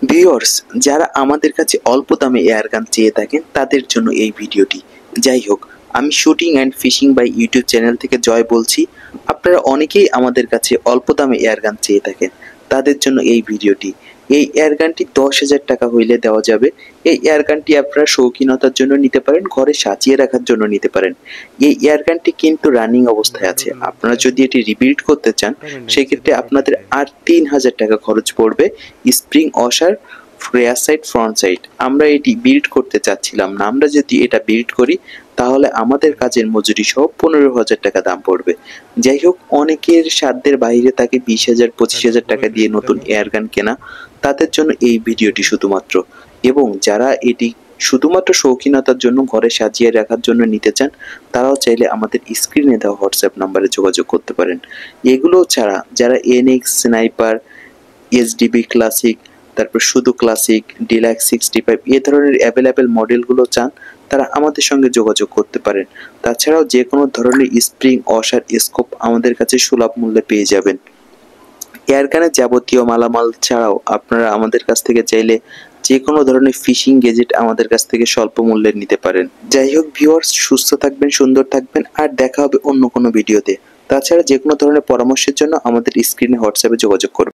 Viewers, যারা আমাদের কাছে অল্প দামে এয়ারগান চেয়ে থাকেন তাদের জন্য এই ভিডিওটি। যাই হোক, আমি shooting and fishing by YouTube channel থেকে জয় বলছি। আপনারা অনেকেই আমাদের কাছে অল্প দামে এয়ারগান চেয়ে থাকেন, তাদের জন্য এই ভিডিওটি। এই এয়ারগানটি 10,000 টাকা হইলে দেওয়া যাবে। এই এয়ারগানটি আপনারা শৌখিনতার জন্য নিতে পারেন, ঘরে সাজিয়ে রাখার জন্য নিতে পারেন। এই এয়ারগানটি কিন্তু রানিং অবস্থায় আছে। আপনারা যদি এটি রিবিল্ড করতে চান সেক্ষেত্রে আপনাদের আর 3,000 টাকা খরচ পড়বে। Spring washer, rare side, front side. আমরা এটি বিল্ড করতে চাচ্ছিলাম না। আমরা যদি এটা বিল্ড করি তাহলে আমাদের কাজের মজুরি সহ 15,000 টাকা দাম পড়বে। যাই হোক, অনেকের সাধ্যের বাইরে থাকে 20,000 25,000 টাকা দিয়ে নতুন এয়ারগান কেনা। তাদের জন্য এই ভিডিওটি শুধুমাত্র। এবং যারা এটি শুধুমাত্র শৌখিনতার জন্য ঘরে সাজিয়ে রাখার জন্য নিতে চান তারাও চাইলে আমাদের স্ক্রিনে দেওয়া হোয়াটসঅ্যাপ নাম্বারে যোগাযোগ করতে পারেন। এগুলো ছাড়া যারা এনএক্স, স্নাইপার, এসডিবি ক্লাসিক, তারপর শুধু ক্লাসিক, ডিলাক্স 65 এ ধরনের অ্যাভেলেবেল মডেলগুলো চান তারা আমাদের সঙ্গে যোগাযোগ করতে পারেন। তাছাড়াও যে কোনো ধরনের স্প্রিং, ওয়াশার, স্কোপ আমাদের কাছে সুলভ মূল্যে পেয়ে যাবেন। এয়ারগানের যাবতীয় মালামাল ছাড়াও আপনারা আমাদের কাছ থেকে চাইলে যে কোনো ধরনের ফিশিং গেজেট আমাদের কাছ থেকে স্বল্প মূল্যে নিতে পারেন। যাই হোক ভিউয়ার্স, সুস্থ থাকবেন, সুন্দর থাকবেন, আর দেখা হবে অন্য কোনো ভিডিওতে। তাছাড়া যে কোনো ধরনের পরামর্শের জন্য আমাদের স্ক্রিনে হোয়াটসঅ্যাপে যোগাযোগ করবেন।